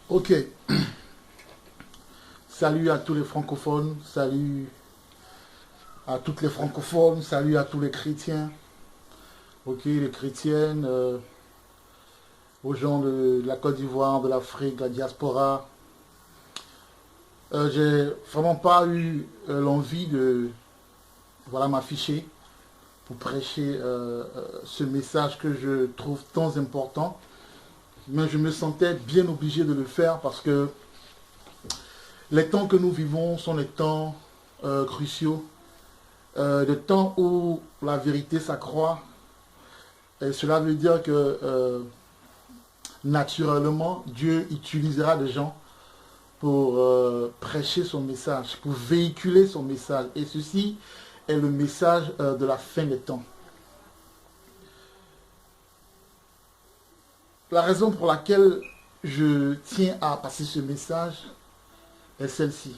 Ok. Salut à tous les francophones, salut à toutes les francophones, salut à tous les chrétiens, ok, les chrétiennes, aux gens de la Côte d'Ivoire, de l'Afrique, de la diaspora. J'ai vraiment pas eu l'envie de m'afficher pour prêcher ce message que je trouve tant important, mais je me sentais bien obligé de le faire parce que les temps que nous vivons sont des temps cruciaux, des temps où la vérité s'accroît. Et cela veut dire que naturellement, Dieu utilisera des gens pour prêcher son message, pour véhiculer son message. Et ceci est le message de la fin des temps. La raison pour laquelle je tiens à passer ce message est celle-ci.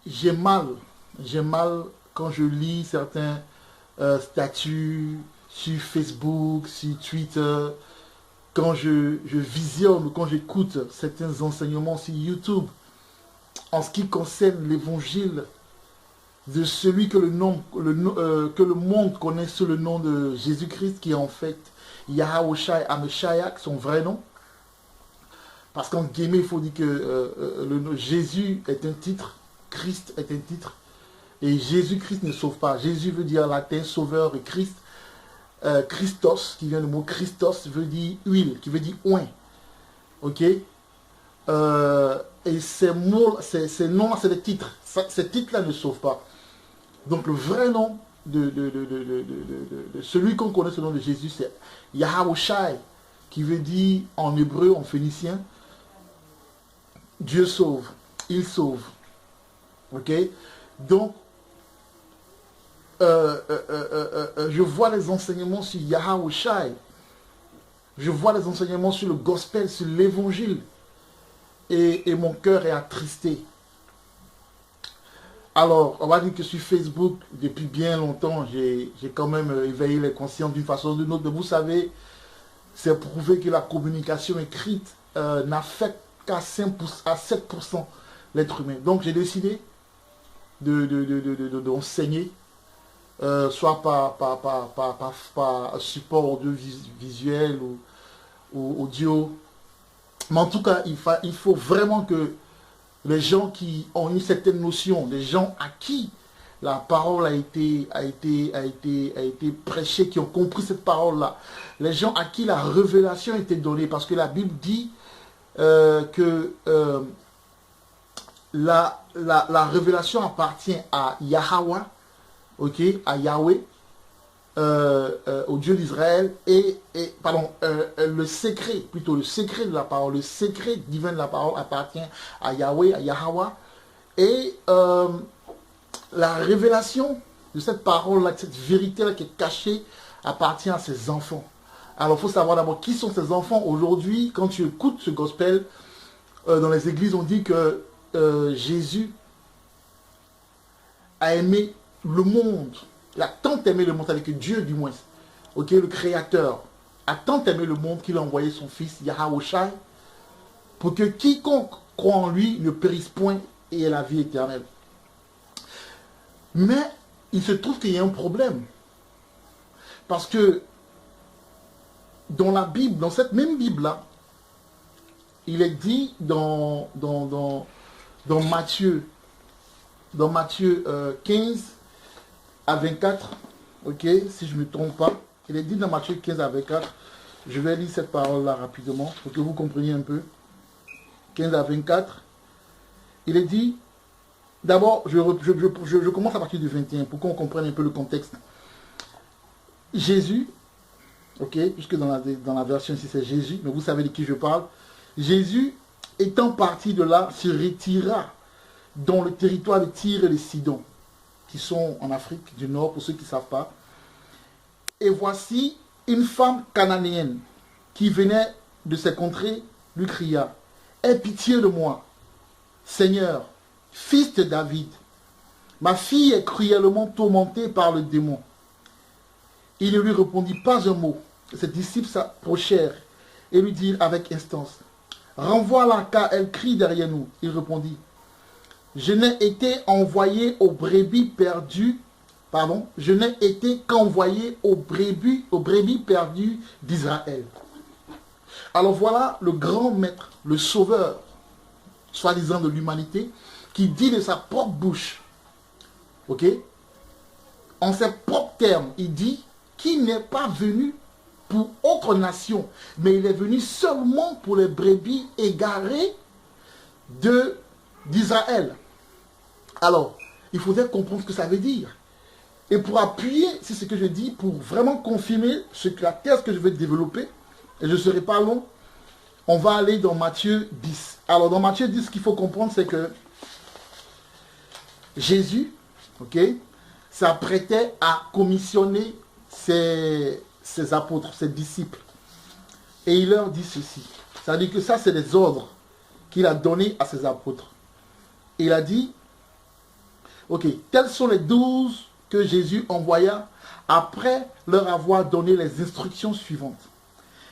J'ai mal quand je lis certains statuts sur Facebook, sur Twitter, quand je visionne, quand j'écoute certains enseignements sur YouTube, en ce qui concerne l'évangile de celui que le monde connaît sous le nom de Jésus-Christ, qui est en fait Yahawashi HaMashiach, son vrai nom. Parce qu'en guillemets, il faut dire que le nom Jésus est un titre, Christ est un titre, et Jésus-Christ ne sauve pas. Jésus veut dire en latin sauveur, et Christ, Christos, qui vient du mot Christos, veut dire huile, qui veut dire oint. Ok, et ces noms-là, c'est des titres. Ces titres-là ne sauvent pas. Donc le vrai nom de celui qu'on connaît sous le nom de Jésus, c'est Yahawashi, qui veut dire en hébreu, en phénicien, Dieu sauve, il sauve. Ok, donc je vois les enseignements sur Yahawashi, je vois les enseignements sur le gospel, sur l'évangile, et mon cœur est attristé. Alors, on va dire que sur Facebook, depuis bien longtemps, j'ai quand même éveillé les consciences d'une façon ou d'une autre. Mais vous savez, c'est prouvé que la communication écrite n'affecte qu'à 7% l'être humain. Donc, j'ai décidé d'enseigner, soit par support audiovisuel ou audio. Mais en tout cas, il faut vraiment que les gens qui ont une certaine notion, les gens à qui la parole a été prêchée, qui ont compris cette parole-là, les gens à qui la révélation a été donnée, parce que la Bible dit que la révélation appartient à Yahweh, ok, à Yahweh, au Dieu d'Israël, le secret de la parole, le secret divin de la parole appartient à Yahweh, à Yahweh, et la révélation de cette parole-là, de cette vérité-là qui est cachée, appartient à ses enfants. Alors il faut savoir d'abord qui sont ces enfants. Aujourd'hui, quand tu écoutes ce gospel, dans les églises, on dit que Jésus a aimé le monde. Il a tant aimé le monde, avec que Dieu du moins, ok, le Créateur, a tant aimé le monde qu'il a envoyé son fils Yahawashi pour que quiconque croit en lui ne périsse point et ait la vie éternelle. Mais il se trouve qu'il y a un problème. Parce que dans la Bible, dans cette même Bible-là, il est dit dans Matthieu 15 à 24, ok, si je ne me trompe pas, il est dit dans Matthieu 15 à 24, je vais lire cette parole-là rapidement pour que vous compreniez un peu. 15 à 24, il est dit, d'abord, je commence à partir du 21 pour qu'on comprenne un peu le contexte. Jésus, ok, puisque dans la version ici c'est Jésus, mais vous savez de qui je parle. Jésus, étant parti de là, se retira dans le territoire de Tyr et de Sidon, qui sont en Afrique du Nord, pour ceux qui ne savent pas. Et voici une femme cananéenne qui venait de ces contrées, lui cria, « Aie pitié de moi, Seigneur, fils de David. Ma fille est cruellement tourmentée par le démon. » Il ne lui répondit pas un mot. Ses disciples s'approchèrent et lui dirent avec instance, renvoie-la car elle crie derrière nous. Il répondit, je n'ai été envoyé aux brebis perdues, je n'ai été qu'envoyé aux brebis perdues d'Israël. Alors voilà le grand maître, le sauveur, soi-disant de l'humanité, qui dit de sa propre bouche, ok, en ses propres termes, il dit qu'il n'est pas venu pour autre nation, mais il est venu seulement pour les brebis égarées d'Israël. Alors, il faudrait comprendre ce que ça veut dire. Et pour appuyer sur ce que je dis, pour vraiment confirmer la thèse que je vais développer, et je ne serai pas long, on va aller dans Matthieu 10. Alors, dans Matthieu 10, ce qu'il faut comprendre, c'est que Jésus, ok, s'apprêtait à commissionner ses apôtres, ses disciples. Et il leur dit ceci. Ça veut dire que ça, c'est les ordres qu'il a donnés à ses apôtres. Et il a dit, ok, tels sont les 12 que Jésus envoya après leur avoir donné les instructions suivantes.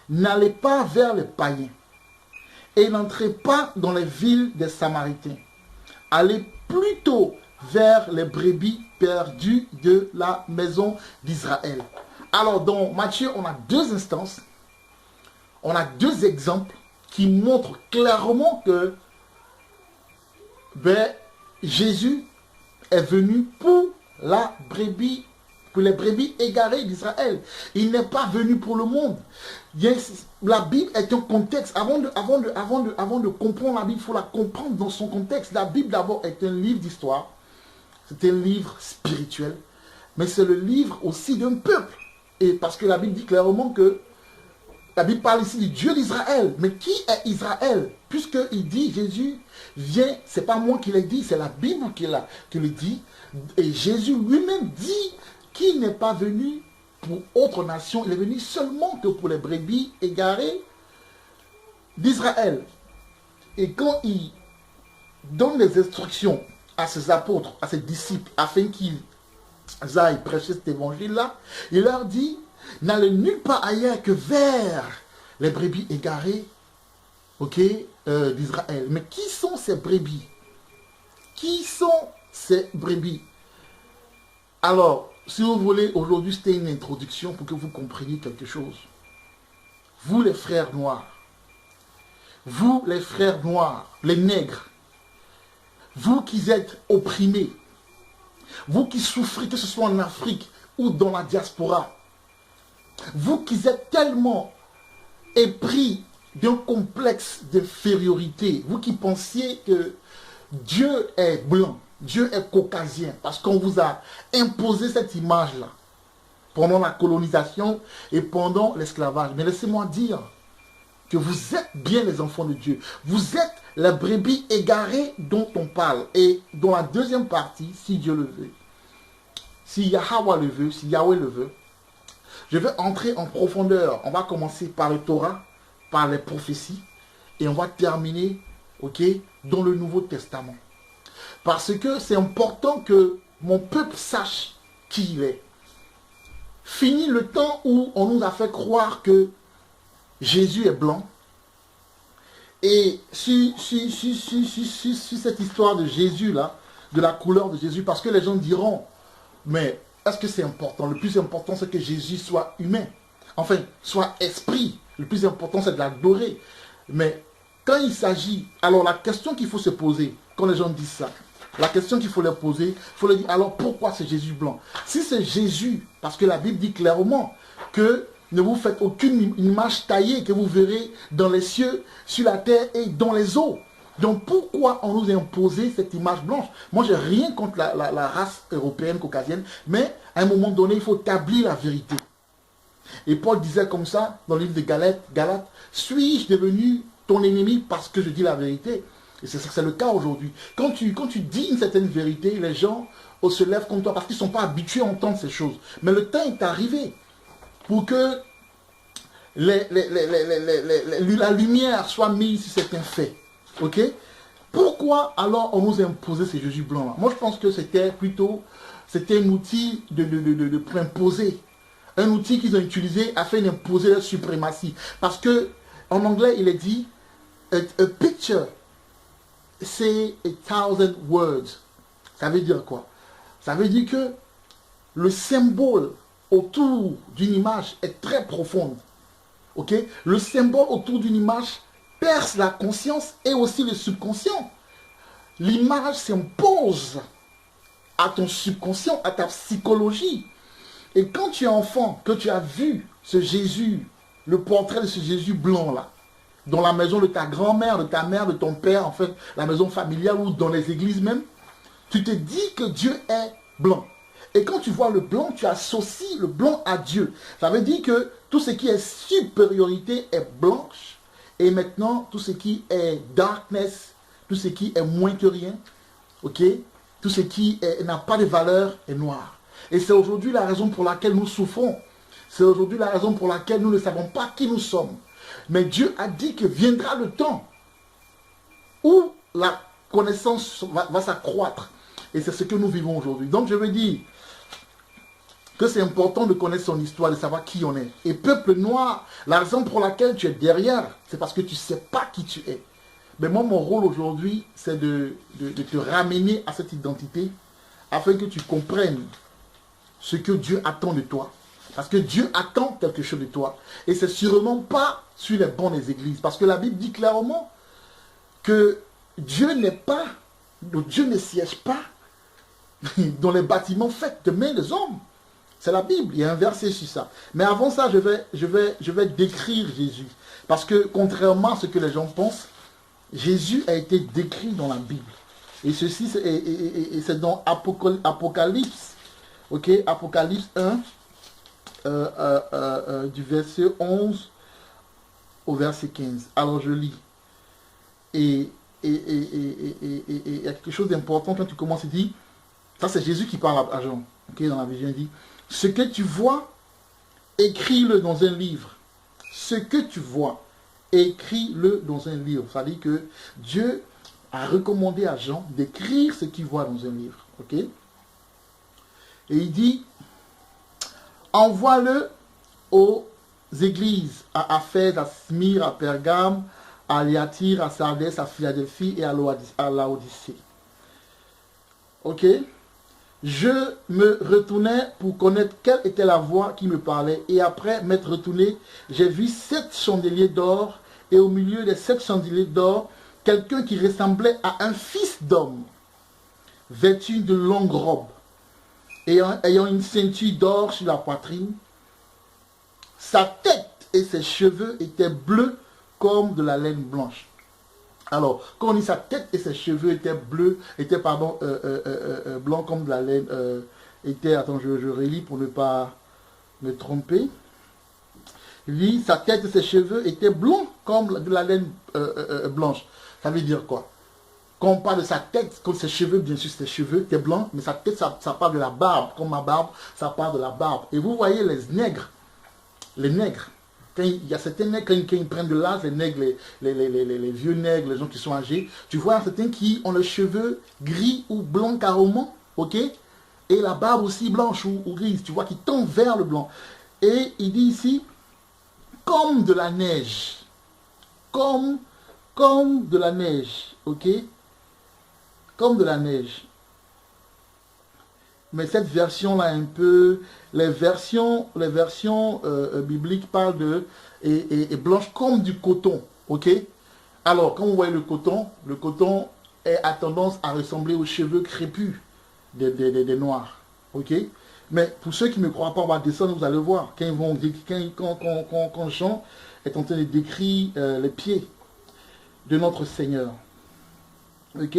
N'allez pas vers les païens et n'entrez pas dans les villes des Samaritains. Allez plutôt vers les brebis perdues de la maison d'Israël. Alors, dans Matthieu, on a deux instances, on a deux exemples qui montrent clairement que Jésus est venu pour les brebis égarées d'Israël. Il n'est pas venu pour le monde. La Bible est un contexte. Avant de comprendre la Bible, il faut la comprendre dans son contexte. La Bible d'abord est un livre d'histoire. C'est un livre spirituel. Mais c'est le livre aussi d'un peuple. Et parce que la Bible dit clairement que la Bible parle ici du Dieu d'Israël. Mais qui est Israël? Puisqu'il dit Jésus vient, c'est pas moi qui l'ai dit, c'est la Bible qui le dit. Et Jésus lui-même dit qu'il n'est pas venu pour autre nation. Il est venu seulement que pour les brebis égarées d'Israël. Et quand il donne les instructions à ses apôtres, à ses disciples, afin qu'ils aillent prêcher cet évangile-là, il leur dit, n'allez nulle part ailleurs que vers les brebis égarées, ok, d'Israël. Mais qui sont ces brebis? Qui sont ces brebis? Alors, si vous voulez, aujourd'hui, c'était une introduction pour que vous compreniez quelque chose. Vous, les frères noirs, les nègres, vous qui êtes opprimés, vous qui souffrez, que ce soit en Afrique ou dans la diaspora, vous qui êtes tellement épris d'un complexe d'infériorité, vous qui pensiez que Dieu est blanc, Dieu est caucasien, parce qu'on vous a imposé cette image-là pendant la colonisation et pendant l'esclavage. Mais laissez-moi dire que vous êtes bien les enfants de Dieu. Vous êtes la brebis égarée dont on parle. Et dans la deuxième partie, si Dieu le veut, si Yahweh le veut, si Yahweh le veut, je vais entrer en profondeur. On va commencer par le Torah, par les prophéties, et on va terminer, ok, dans le Nouveau Testament. Parce que c'est important que mon peuple sache qui il est. Fini le temps où on nous a fait croire que Jésus est blanc. Et si cette histoire de Jésus là, de la couleur de Jésus, parce que les gens diront, mais est-ce que c'est important? Le plus important c'est que Jésus soit humain. Enfin, soit esprit. Le plus important c'est de l'adorer. Mais quand il s'agit, alors la question qu'il faut se poser, quand les gens disent ça, la question qu'il faut leur poser, il faut leur dire, alors pourquoi c'est Jésus blanc? Si c'est Jésus, parce que la Bible dit clairement que ne vous faites aucune image taillée que vous verrez dans les cieux, sur la terre et dans les eaux. Donc pourquoi on nous a imposé cette image blanche? Moi, j'ai rien contre la race européenne, caucasienne, mais à un moment donné, il faut établir la vérité. Et Paul disait comme ça, dans le livre de Galates, suis-je devenu ton ennemi parce que je dis la vérité? Et c'est le cas aujourd'hui. Quand tu dis une certaine vérité, les gens se lèvent contre toi parce qu'ils ne sont pas habitués à entendre ces choses. Mais le temps est arrivé pour que la lumière soit mise sur certains faits. Ok? Pourquoi alors on nous a imposé ces Jésus blancs là? Moi je pense que c'était un outil pour imposer. Un outil qu'ils ont utilisé afin d'imposer leur suprématie. Parce que En anglais, il est dit, a picture, say 1,000 words. Ça veut dire quoi? Ça veut dire que le symbole autour d'une image est très profonde. Ok? Le symbole autour d'une image perce la conscience et aussi le subconscient. L'image s'impose à ton subconscient, à ta psychologie. Et quand tu es enfant, que tu as vu ce Jésus, le portrait de ce Jésus blanc là, dans la maison de ta grand-mère, de ta mère, de ton père, en fait, la maison familiale ou dans les églises même, tu te dis que Dieu est blanc. Et quand tu vois le blanc, tu associes le blanc à Dieu. Ça veut dire que tout ce qui est supériorité est blanche. Et maintenant, tout ce qui est darkness, tout ce qui est moins que rien, ok, tout ce qui n'a pas de valeur est noir. Et c'est aujourd'hui la raison pour laquelle nous souffrons. C'est aujourd'hui la raison pour laquelle nous ne savons pas qui nous sommes. Mais Dieu a dit que viendra le temps où la connaissance va s'accroître. Et c'est ce que nous vivons aujourd'hui. Donc je veux dire que c'est important de connaître son histoire, de savoir qui on est. Et peuple noir, la raison pour laquelle tu es derrière, c'est parce que tu ne sais pas qui tu es. Mais moi, mon rôle aujourd'hui, c'est de te ramener à cette identité afin que tu comprennes ce que Dieu attend de toi. Parce que Dieu attend quelque chose de toi. Et c'est sûrement pas sur les bancs des églises. Parce que la Bible dit clairement que Dieu ne siège pas dans les bâtiments faits de mains des hommes. C'est la Bible, il y a un verset sur ça. Mais avant ça, je vais décrire Jésus. Parce que contrairement à ce que les gens pensent, Jésus a été décrit dans la Bible. Et ceci, c'est dans Apocalypse. Ok, Apocalypse 1, du verset 11 au verset 15. Alors je lis. Et il y a quelque chose d'important quand tu commences, il dit, ça c'est Jésus qui parle à Jean. Ok, dans la vision, il dit, ce que tu vois, écris-le dans un livre. Ce que tu vois, écris-le dans un livre. Ça dit que Dieu a recommandé à Jean d'écrire ce qu'il voit dans un livre. Ok? Et il dit, envoie-le aux églises, à Aphèse, à Smyrne, à Pergame, à Thyatire, à Sardis, à Philadelphie et à Laodicée. Ok? Je me retournais pour connaître quelle était la voix qui me parlait. Et après m'être retourné, j'ai vu 7 chandeliers d'or. Et au milieu des 7 chandeliers d'or, quelqu'un qui ressemblait à un fils d'homme, vêtu de longues robes, ayant une ceinture d'or sur la poitrine. Sa tête et ses cheveux étaient bleus comme de la laine blanche. Alors, quand on dit sa tête et ses cheveux étaient blancs comme de la laine, attends, je relis pour ne pas me tromper. Il dit, sa tête et ses cheveux étaient blancs comme de la laine blanche. Ça veut dire quoi? Quand on parle de sa tête, comme ses cheveux, bien sûr, ses cheveux étaient blancs, mais sa tête, ça parle de la barbe. Comme ma barbe, ça parle de la barbe. Et vous voyez les nègres, quand il y a certains nègres, quand ils prennent de l'âge, les nègres, les vieux nègres, les gens qui sont âgés, tu vois certains qui ont les cheveux gris ou blancs carrément, ok? Et la barbe aussi blanche ou grise, tu vois, qui tend vers le blanc. Et il dit ici, comme de la neige, comme de la neige, ok? Comme de la neige. Mais cette version-là, un peu, les versions bibliques parlent de et blanche comme du coton, ok? Alors, quand vous voyez le coton a tendance à ressembler aux cheveux crépus des noirs, ok? Mais pour ceux qui ne croient pas, on va descendre, vous allez voir, quand Jean est en train de décrire les pieds de notre Seigneur, ok?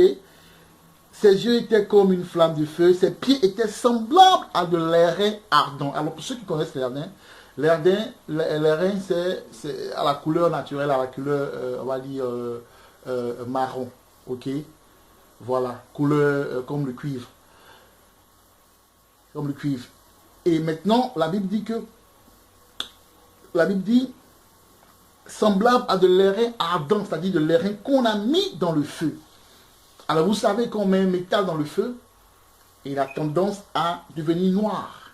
Ses yeux étaient comme une flamme de feu. Ses pieds étaient semblables à de l'airain ardent. Alors, pour ceux qui connaissent l'airain, c'est à la couleur naturelle, à la couleur, on va dire, marron. Ok? Voilà. Couleur comme le cuivre. Comme le cuivre. Et maintenant, la Bible dit, semblable à de l'airain ardent, c'est-à-dire de l'airain qu'on a mis dans le feu. Alors vous savez qu'on met un métal dans le feu, il a tendance à devenir noir.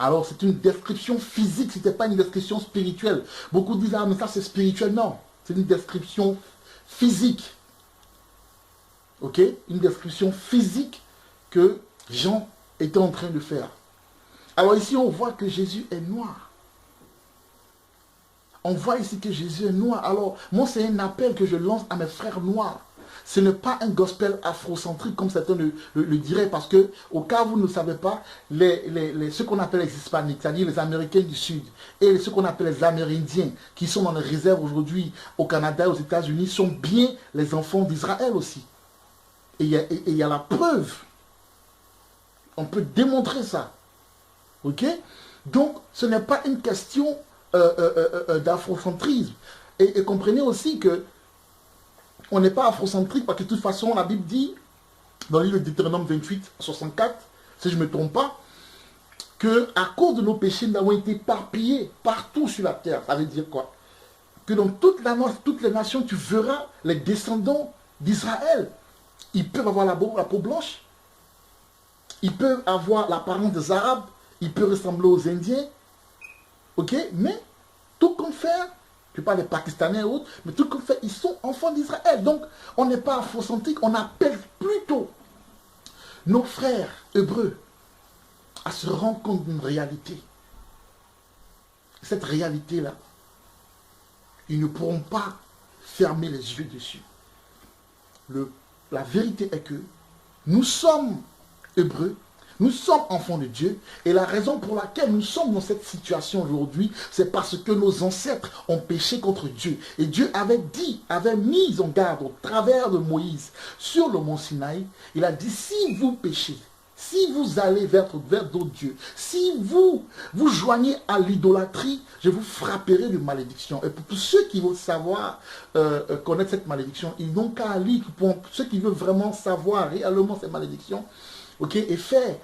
Alors c'est une description physique, ce n'était pas une description spirituelle. Beaucoup disent, ah mais ça c'est spirituel. Non, c'est une description physique. Ok? Une description physique que Jean était en train de faire. Alors ici on voit que Jésus est noir. On voit ici que Jésus est noir. Alors moi c'est un appel que je lance à mes frères noirs. Ce n'est pas un gospel afrocentrique comme certains le diraient, parce que, au cas où vous ne le savez pas, ce qu'on appelle les hispaniques, c'est-à-dire les Américains du Sud, et ce qu'on appelle les Amérindiens, qui sont dans les réserves aujourd'hui au Canada et aux États-Unis, sont bien les enfants d'Israël aussi. Et il y a la preuve. On peut démontrer ça. Ok? Donc, ce n'est pas une question d'afrocentrisme. Et comprenez aussi que on n'est pas afrocentrique parce que de toute façon, la Bible dit, dans le livre de Deutéronome 28, 64, si je ne me trompe pas, que à cause de nos péchés, nous avons été éparpillés partout sur la terre. Ça veut dire quoi? Que dans toutes les nations, tu verras les descendants d'Israël. Ils peuvent avoir la peau blanche, ils peuvent avoir l'apparence des Arabes, ils peuvent ressembler aux Indiens, ok? Mais tout compte faire, je ne parle des Pakistanais et autres, mais tout comme fait, ils sont enfants d'Israël. Donc, on n'est pas afrocentrique, on appelle plutôt nos frères hébreux à se rendre compte d'une réalité. Cette réalité-là, ils ne pourront pas fermer les yeux dessus. La vérité est que nous sommes hébreux, nous sommes enfants de Dieu, et la raison pour laquelle nous sommes dans cette situation aujourd'hui, c'est parce que nos ancêtres ont péché contre Dieu. Et Dieu avait mis en garde au travers de Moïse sur le mont Sinaï, il a dit, si vous péchez, si vous allez vers d'autres dieux, si vous vous joignez à l'idolâtrie, je vous frapperai de malédiction. Et pour tous ceux qui veulent savoir, connaître cette malédiction, ils n'ont qu'à lire. Pour ceux qui veulent vraiment savoir réellement cette malédiction, ok, et faire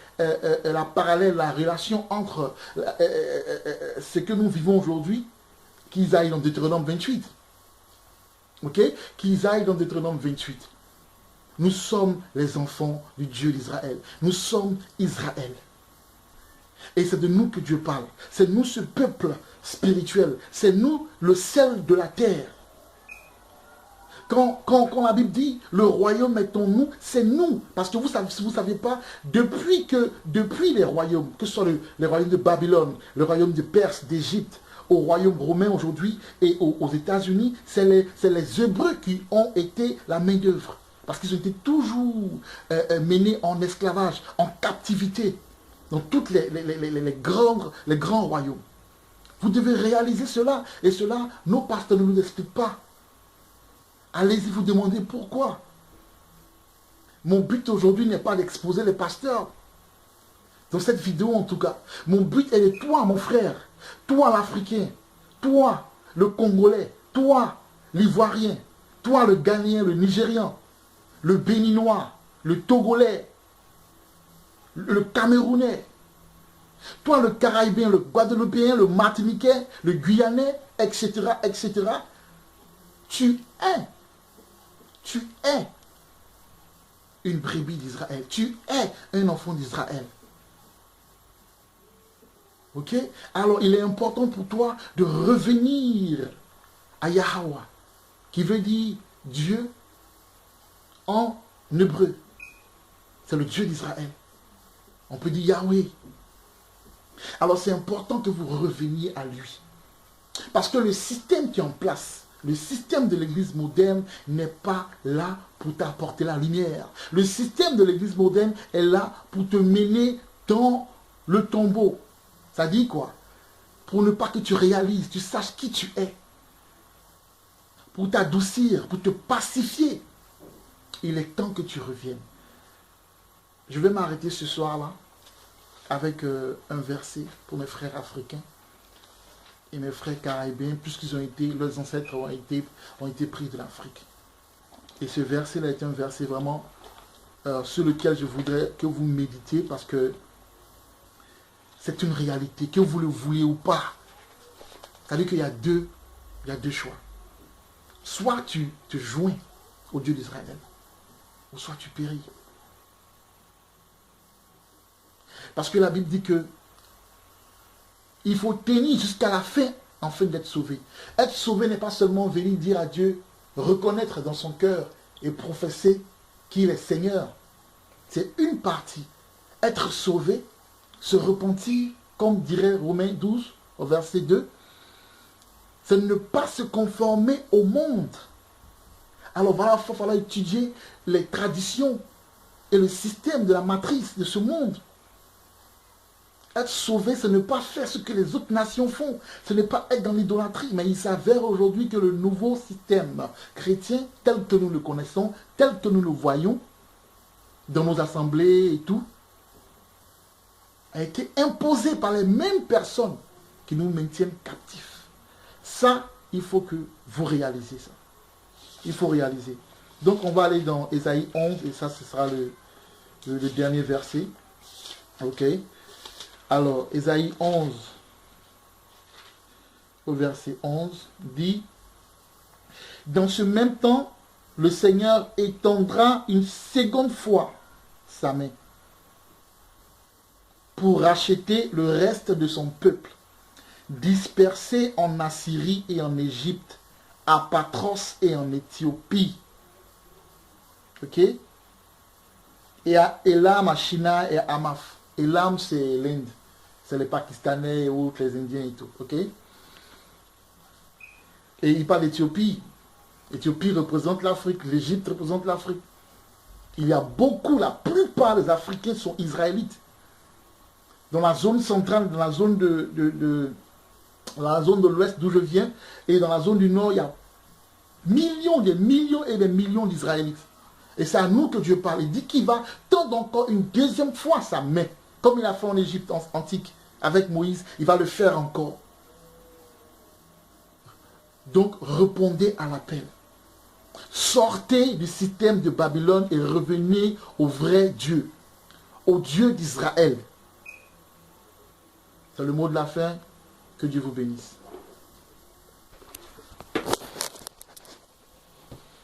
la parallèle, la relation entre ce que nous vivons aujourd'hui, qu'ils aillent dans Deutéronome 28. Ok, qu'ils aillent dans Deutéronome 28. Nous sommes les enfants du Dieu d'Israël. Nous sommes Israël. Et c'est de nous que Dieu parle. C'est nous ce peuple spirituel. C'est nous le sel de la terre. Quand la Bible dit le royaume est en nous, c'est nous. Parce que vous ne savez pas, depuis les royaumes, que ce soit les royaumes de Babylone, le royaume de Perse, d'Égypte, au royaume romain aujourd'hui et aux États-Unis, c'est les Hébreux qui ont été la main d'œuvre. Parce qu'ils ont été toujours menés en esclavage, en captivité, dans tous les grands royaumes. Vous devez réaliser cela. Et cela, nos pasteurs ne nous expliquent pas. Allez-y vous demander pourquoi. Mon but aujourd'hui n'est pas d'exposer les pasteurs. Dans cette vidéo en tout cas. Mon but est de toi, mon frère. Toi, l'Africain. Toi, le Congolais. Toi, l'Ivoirien. Toi, le Ghanéen, le Nigérian. Le Béninois, le Togolais, le Camerounais, toi le Caraïbien, le Guadeloupéen, le Martiniquais, le Guyanais, etc., etc. Tu es une brebis d'Israël. Tu es un enfant d'Israël. Ok? Alors il est important pour toi de revenir à Yahweh, qui veut dire Dieu en hébreu. C'est le Dieu d'Israël. On peut dire Yahweh. Alors c'est important que vous reveniez à lui. Parce que le système qui est en place, le système de l'église moderne n'est pas là pour t'apporter la lumière. Le système de l'église moderne est là pour te mener dans le tombeau. Ça dit quoi? Pour ne pas que tu réalises, tu saches qui tu es. Pour t'adoucir, pour te pacifier. Il est temps que tu reviennes. Je vais m'arrêter ce soir-là avec un verset pour mes frères africains et mes frères caribéens, puisqu'ils ont été, leurs ancêtres ont été pris de l'Afrique. Et ce verset-là est un verset vraiment sur lequel je voudrais que vous méditiez, parce que c'est une réalité, que vous le vouliez ou pas. C'est-à-dire qu'il y a deux choix. Soit tu te joins au Dieu d'Israël, ou soit tu péris. Parce que la Bible dit que Il faut tenir jusqu'à la fin, afin d'être sauvé. Être sauvé n'est pas seulement venir dire à Dieu, reconnaître dans son cœur et professer qu'il est Seigneur. C'est une partie. Être sauvé, se repentir, comme dirait Romains 12, au verset 2, c'est ne pas se conformer au monde. Alors voilà, il va falloir étudier les traditions et le système de la matrice de ce monde. Être sauvé, ce n'est pas faire ce que les autres nations font. Ce n'est pas être dans l'idolâtrie. Mais il s'avère aujourd'hui que le nouveau système chrétien, tel que nous le connaissons, tel que nous le voyons, dans nos assemblées et tout, a été imposé par les mêmes personnes qui nous maintiennent captifs. Ça, il faut que vous réalisez ça. Il faut réaliser. Donc, on va aller dans Ésaïe 11, et ça, ce sera le dernier verset. Ok. Alors, Ésaïe 11, au verset 11, dit, « Dans ce même temps, le Seigneur étendra une seconde fois sa main pour racheter le reste de son peuple, dispersé en Assyrie et en Égypte, à Patros et en Éthiopie. » Ok? Et à Elam, à Shina et à Amaph. Elam, c'est l'Inde. C'est les Pakistanais ou les Indiens et tout. Ok? Et il parle d'Éthiopie. L'Éthiopie représente l'Afrique. L'Égypte représente l'Afrique. Il y a beaucoup, la plupart des Africains sont israélites. Dans la zone centrale, dans la zone de l'ouest d'où je viens, et dans la zone du nord, il y a des millions et des millions d'Israélites. Et c'est à nous que Dieu parle. Il dit qu'il va tendre encore une deuxième fois sa main. Comme il a fait en Égypte antique avec Moïse, il va le faire encore. Donc, répondez à l'appel. Sortez du système de Babylone et revenez au vrai Dieu, au Dieu d'Israël. C'est le mot de la fin. Que Dieu vous bénisse.